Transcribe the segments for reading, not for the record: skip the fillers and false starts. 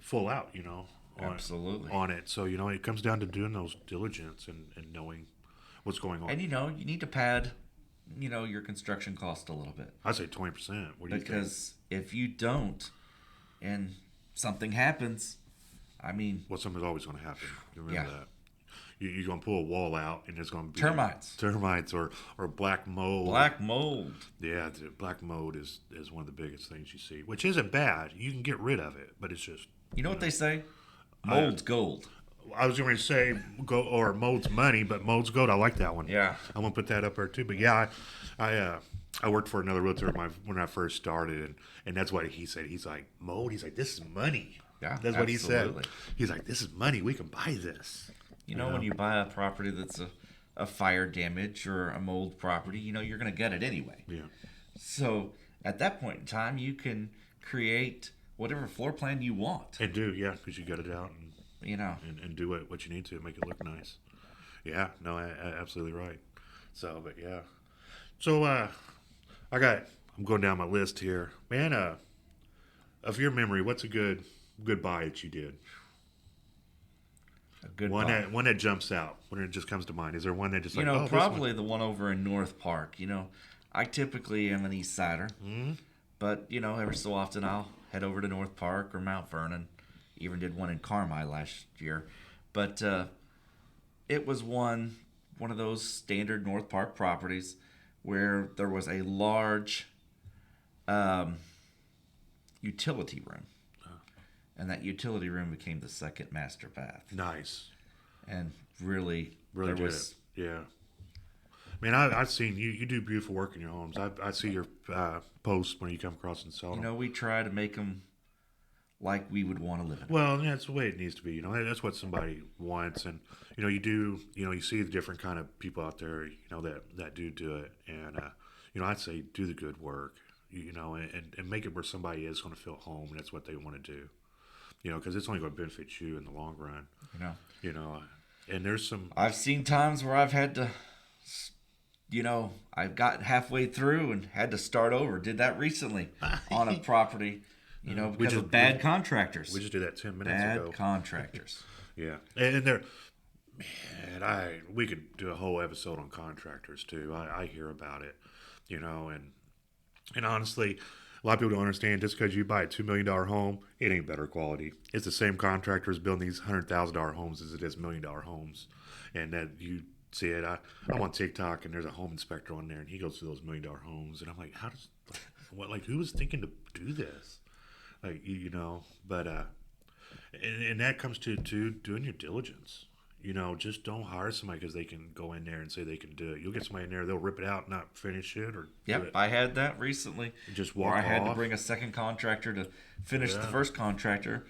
full out, Absolutely. on it. So, it comes down to doing those diligence and knowing what's going on. And you need to pad, your construction cost a little bit. I'd say 20%. What do you think? Because if you don't and something happens, I mean, Well, something's always going to happen. You remember yeah. that. You're going to pull a wall out, and there's going to be Termites or black mold. Black mold. Yeah, black mold is one of the biggest things you see, which isn't bad. You can get rid of it, but it's just You know what they say? Mold's gold. I was going to say go or mold's money, but mold's gold. I like that one. Yeah. I'm going to put that up there too. But yeah, I worked for another realtor when I first started, and that's what he said. He's like, mold. He's like, this is money. Yeah, that's what absolutely. he said. He's like, this is money. We can buy this. When you buy a property that's a fire damage or a mold property, you're going to get it anyway. Yeah. So at that point in time, you can create whatever floor plan you want. And because you got it out and do what you need to make it look nice. Yeah, no, absolutely right. So, but yeah. So, I'm going down my list here. Man, of your memory, what's a good buy that you did? A good one buy. One that jumps out when it just comes to mind. Is there one that just probably the one over in North Park. I typically am an East Sider, but every so often I'll head over to North Park or Mount Vernon. Even did one in Carmi last year, but it was one of those standard North Park properties where there was a large utility room. And that utility room became the second master bath. Nice. And really there was, yeah. Man, I've seen you do beautiful work in your homes. I see your posts when you come across and sell them. We try to make them like we would want to live in. Well, that's the way it needs to be. That's what somebody wants. And, you see the different kind of people out there, that do it. And, I'd say do the good work, and make it where somebody is going to feel home. And that's what they want to do. Because it's only going to benefit you in the long run. And there's some. I've seen times where I've had to, I've got halfway through and had to start over. Did that recently on a property, because of bad contractors. We just did that 10 minutes ago. Bad contractors. Yeah, and they're. Man, we could do a whole episode on contractors too. I hear about it, and honestly. A lot of people don't understand just because you buy a $2 million home, it ain't better quality. It's the same contractors building these $100,000 homes as it is $1 million homes. And that you see it. I'm on TikTok and there's a home inspector on there and he goes through those $1 million homes. And I'm like, who was thinking to do this? But, and that comes to doing your diligence. Just don't hire somebody because they can go in there and say they can do it. You'll get somebody in there, they'll rip it out and not finish it or do it. I had that recently. Just walk off. Or I had off. to bring a second contractor to finish the first contractor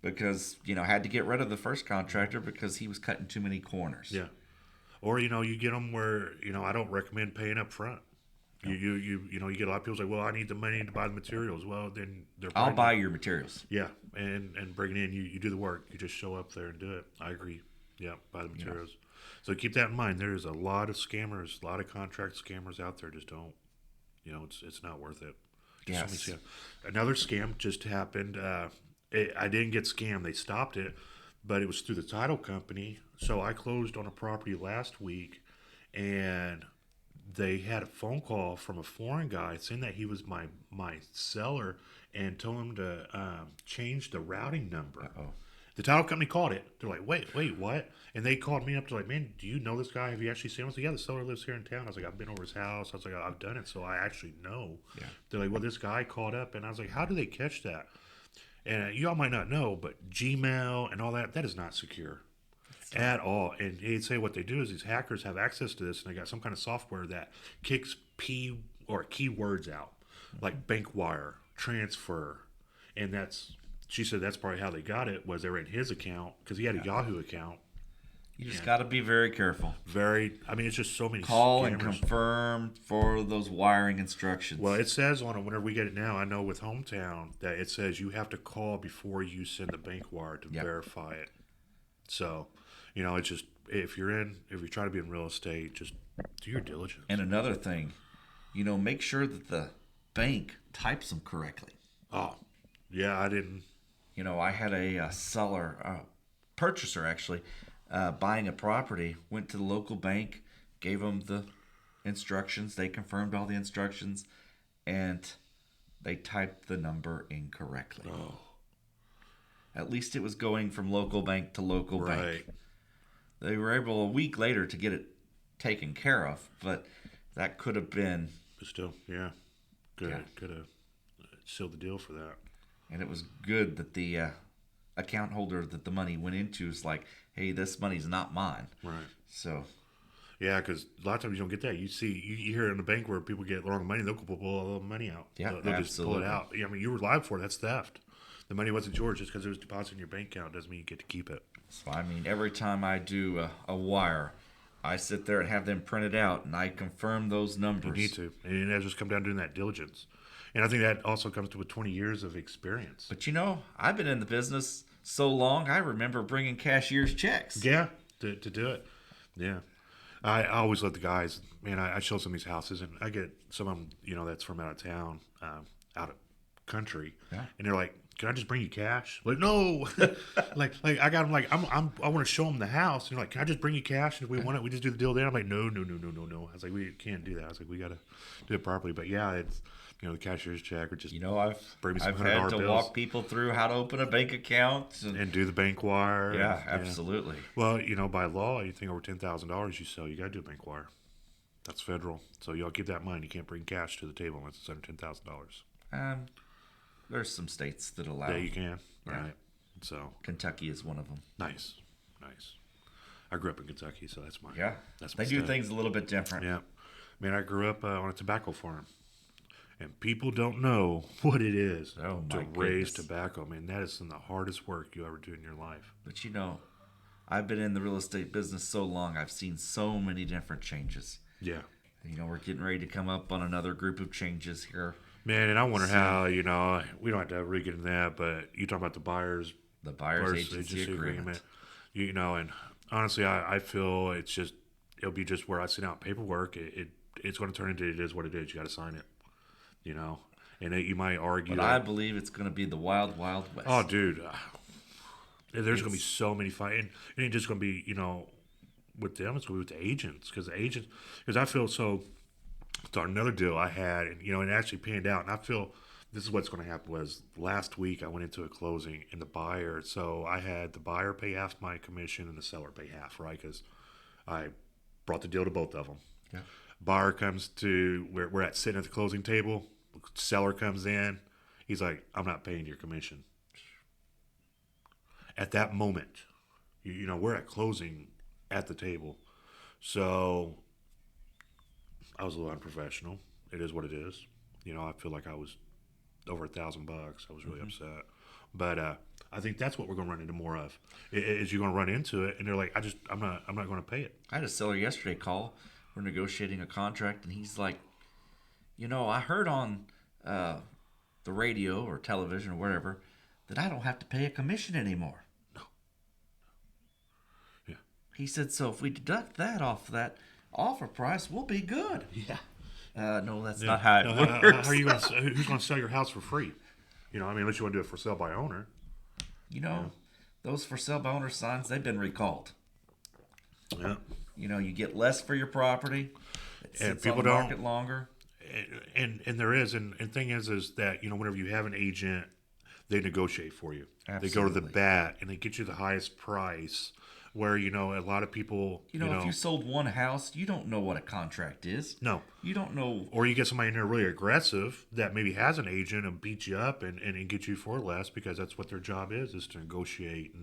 because, I had to get rid of the first contractor because he was cutting too many corners. Yeah. Or, you get them where, I don't recommend paying up front. No. You get a lot of people say, well, I need the money to buy the materials. Well, then I'll buy your materials. Yeah. And bring it in. You do the work. You just show up there and do it. I agree. Yeah, buy the materials. Yeah. So keep that in mind. There's a lot of scammers, a lot of contract scammers out there. Just don't, it's not worth it. Yes. Another scam just happened. I didn't get scammed. They stopped it, but it was through the title company. So I closed on a property last week, and they had a phone call from a foreign guy saying that he was my seller and told him to change the routing number. Uh-oh. The title company called it. They're like, wait, what? And they called me up to like, man, do you know this guy? Have you actually seen him? I was like, yeah, the seller lives here in town. I was like, I've been over his house. I was like, I've done it, so I actually know. Yeah. They're like, well, this guy called up, and I was like, how do they catch that? And you all might not know, but Gmail and all that is not secure at all. And they'd say what they do is these hackers have access to this, and they got some kind of software that kicks keywords out, like bank wire, transfer, and she said that's probably how they got it, was they were in his account because he had a Yahoo account. You just got to be very careful. It's just so many Call scammers. And confirm for those wiring instructions. Well, it says on it, whenever we get it now, I know with Hometown, that it says you have to call before you send the bank wire to verify it. So, it's just, if you're trying to be in real estate, just do your diligence. And another thing, make sure that the bank types them correctly. Oh, yeah, I didn't. I had a seller, purchaser actually, buying a property, went to the local bank, gave them the instructions. They confirmed all the instructions, and they typed the number incorrectly. Oh, At least it was going from local bank to local right. bank. They were able a week later to get it taken care of, but that could have been, But still, yeah. yeah. Could have sealed the deal for that. And it was good that the account holder that the money went into is like, hey, this money's not mine. Right. So, Yeah, because a lot of times you don't get that. You hear in the bank where people get wrong money, they'll pull all the money out. Yeah, They'll just pull it absolutely. out. I mean, you were liable for it. That's theft. The money wasn't yours just because it was deposited in your bank account doesn't mean you get to keep it. so I mean, every time I do a wire, I sit there and have them printed out, and I confirm those numbers. You need to, and that just come down to doing that diligence. And I think that also comes to with 20 years of experience. But I've been in the business so long, I remember bringing cashier's checks. Yeah, to do it. Yeah. I always let the guys, man, I show some of these houses, and I get some of them, that's from out of town, out of country. Yeah. And they're like, can I just bring you cash? Like, no. like I got them like, I want to show them the house. And they're like, can I just bring you cash? And if we want it, we just do the deal there. I'm like, no. I was like, we can't do that. I was like, we got to do it properly. But yeah, it's, the cashier's check or just bring me some I've $100 had to bills. walk people through how to open a bank account. And do the bank wire. Yeah, absolutely. Well, by law, anything over $10,000 you sell, you got to do a bank wire. That's federal. So y'all keep that in mind. You can't bring cash to the table unless it's under $10,000. There's some states that allow. Yeah, you can. Yeah. Right. So Kentucky is one of them. nice. I grew up in Kentucky, so that's my Yeah, That's they my do stuff. things a little bit different. Yeah, man, I grew up on a tobacco farm, and people don't know what it is Oh, to my raise goodness. tobacco. Man, that is some of the hardest work you ever do in your life. But I've been in the real estate business so long, I've seen so many different changes. Yeah. We're getting ready to come up on another group of changes here. Man, and I wonder how, we don't have to really get into that, but you talk about the buyers The buyer's versus agency agreement. and honestly, I feel it'll be just where I send out paperwork. It's going to turn into it is what it is. You got to sign it, and you might argue. But I believe it's going to be the wild, wild west. Oh, dude, there's going to be so many fights, and it ain't just going to be, with them. It's going to be with the agents because I feel so. It's another deal I had, and it actually panned out. And I feel this is what's going to happen. Was last week I went into a closing, and the buyer. So I had the buyer pay half my commission, and the seller pay half, right? Because I brought the deal to both of them. Yeah. Buyer comes to where we're at sitting at the closing table. Seller comes in. He's like, "I'm not paying your commission." At that moment, we're at closing at the table, so. I was a little unprofessional. It is what it is. I feel like I was over $1,000. I was really upset. But I think that's what we're going to run into more of. Is you're going to run into it, and they're like, I'm not going to pay it. I had a seller yesterday call. We're negotiating a contract, and he's like, I heard on the radio or television or whatever that I don't have to pay a commission anymore. No. Yeah. He said, so if we deduct that off that offer price, we'll be good. Yeah. No, that's not how it works. How are you going to? Who's going to sell your house for free? Unless you want to do it for sale by owner. Those for sale by owner signs, they've been recalled. Yeah. You get less for your properity. It sits And people on the don't- market longer. And there is, and thing is that whenever you have an agent, they negotiate for you. They go to the Absolutely. bat and they get you the highest price. Where a lot of people, If you sold one house, you don't know what a contract is. no. You don't know. Or you get somebody in there really aggressive that maybe has an agent and beat you up and get you for less because that's what their job is to negotiate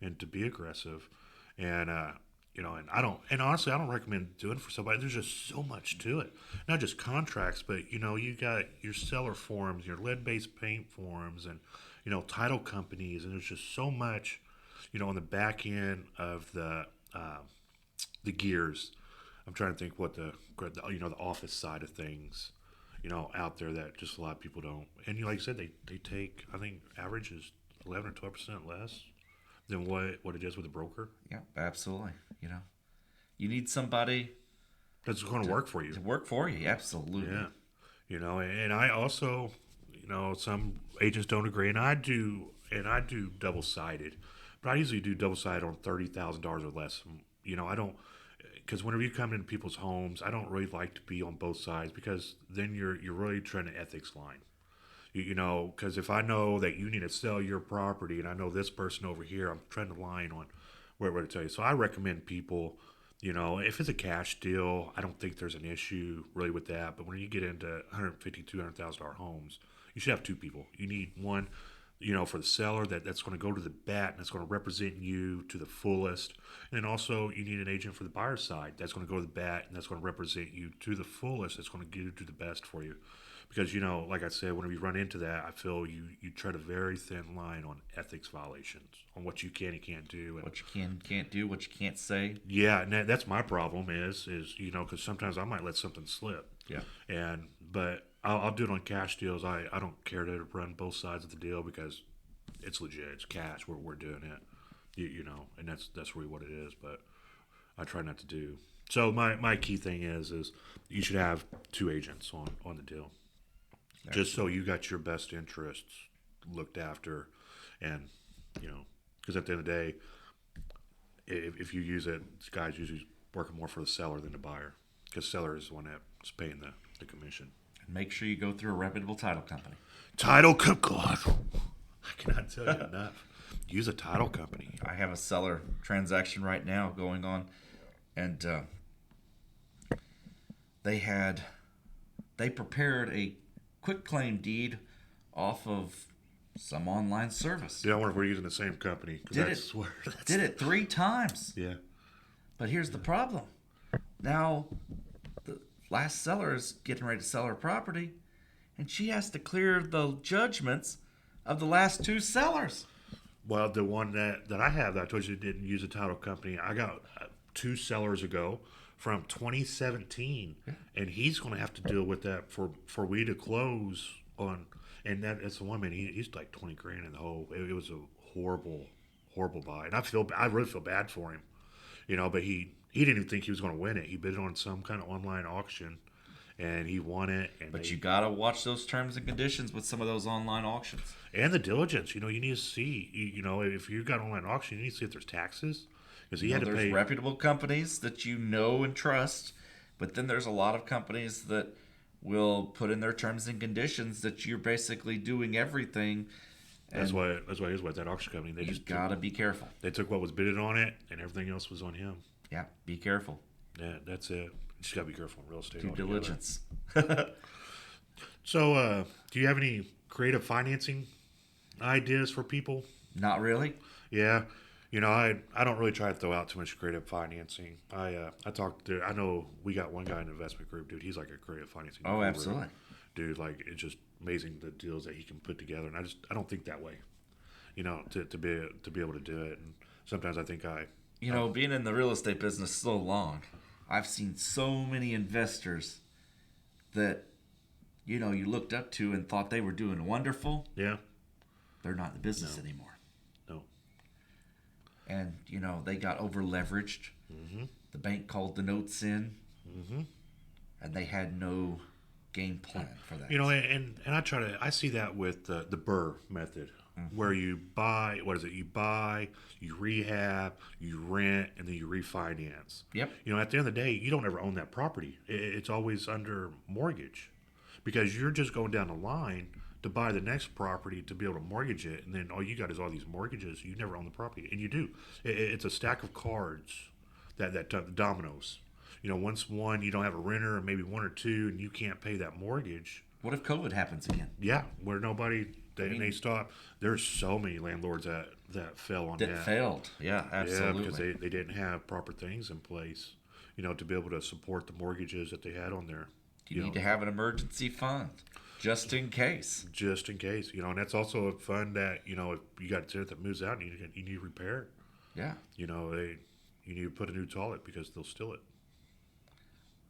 and to be aggressive. And, and honestly, I don't recommend doing it for somebody. There's just so much to it. Not just contracts, but, you got your seller forms, your lead-based paint forms and, title companies. And there's just so much, on the back end of the gears. I'm trying to think what the office side of things, out there that just a lot of people don't. And like I said, they take, I think average is 11 or 12% less than what it is with a broker. Yeah, absolutely. You need somebody That's going to work for you. to work for you. Absolutely. Yeah. And I also, some agents don't agree, and I do, and I do double sided, but I usually do double sided on $30,000 or less. I don't, because whenever you come into people's homes, I don't really like to be on both sides because then you're really trying to ethics line. Because if I know that you need to sell your property and I know this person over here, I'm trying to line on where to tell you. So I recommend people, if it's a cash deal, I don't think there's an issue really with that. But when you get into $150,000, $200,000 homes, you should have two people. You need one, for the seller that's going to go to the bat and that's going to represent you to the fullest. And then also you need an agent for the buyer side that's going to go to the bat and that's going to represent you to the fullest. That's going to do the best for you. Because, like I said, whenever you run into that, I feel you tread a very thin line on ethics violations, on what you can and can't do. And what you can and can't do, what you can't say. yeah, and that's my problem is because sometimes I might let something slip. Yeah. But I'll do it on cash deals. I don't care to run both sides of the deal because it's legit. It's cash. We're doing it, and that's really what it is. But I try not to do. So my key thing is you should have two agents on the deal. Just so you got your best interests looked after, and because at the end of the day, if you use it, this guy's usually working more for the seller than the buyer, because seller is the one that's paying the commission. And make sure you go through a reputable title company. God, I cannot tell you enough. Use a title company. I have a seller transaction right now going on, and they prepared a quick claim deed off of some online service. Yeah, I wonder if we're using the same company. Did it 3 times. Yeah. But here's the problem. Now, the last seller is getting ready to sell her property, and she has to clear the judgments of the last 2 sellers. Well, the one that I have that I told you didn't use a title company, I got 2 sellers ago from 2017, and he's going to have to deal with that for we to close on. And that's the one, man. He's like 20 grand in the hole. It was a horrible buy, and I really feel bad for him, But he didn't even think he was going to win it. He bid it on some kind of online auction, and he won it. But you gotta watch those terms and conditions with some of those online auctions and the diligence. You need to see. If you got online auction, you need to see if there's taxes. Because he had to pay. There's reputable companies that you know and trust, but then there's a lot of companies that will put in their terms and conditions that you're basically doing everything. That's why it is with that auction company. They just gotta be careful. They took what was bidded on it, and everything else was on him. Yeah, be careful. Yeah, that's it. You just gotta be careful in real estate. Due diligence. So, do you have any creative financing ideas for people? Not really. Yeah. I don't really try to throw out too much creative financing. I know we got one guy in the investment group, dude. He's like a creative financing. Oh, absolutely. Dude, like it's just amazing the deals that he can put together, and I don't think that way. To be able to do it, and sometimes I think being in the real estate business so long, I've seen so many investors that you looked up to and thought they were doing wonderful. Yeah. They're not in the business anymore. No. And, they got over leveraged. Mm-hmm. The bank called the notes in. Mm-hmm. And they had no game plan for that. And I see that with the BRRRR method, where you buy, you buy, you rehab, you rent, and then you refinance. Yep. At the end of the day, you don't ever own that property. It's always under mortgage because you're just going down the line to buy the next property to be able to mortgage it, and then all you got is all these mortgages. You never own the property, and you do. It's a stack of cards that dominoes. Once one, you don't have a renter, or maybe 1 or 2, and you can't pay that mortgage. What if COVID happens again? Yeah, where they stop. There's so many landlords that fell on that. That failed. Yeah, absolutely. Yeah, because they didn't have proper things in place, to be able to support the mortgages that they had on there. You need to have an emergency fund. Just in case. Just in case. And that's also a fund that, if you got a tenant that moves out and you need repair. Yeah. You need to put a new toilet because they'll steal it.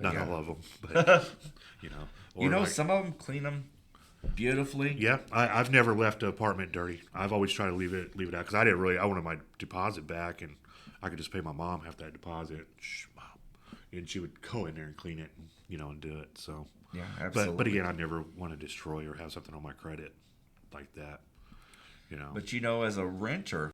Not all of them, but, some of them clean them beautifully. Yeah. I've never left an apartment dirty. I've always tried to leave it out because I wanted my deposit back, and I could just pay my mom half that deposit. Shh, Mom. And she would go in there and clean it, and do it. So. Yeah, absolutely. But again, I never want to destroy or have something on my credit like that. You know. But as a renter,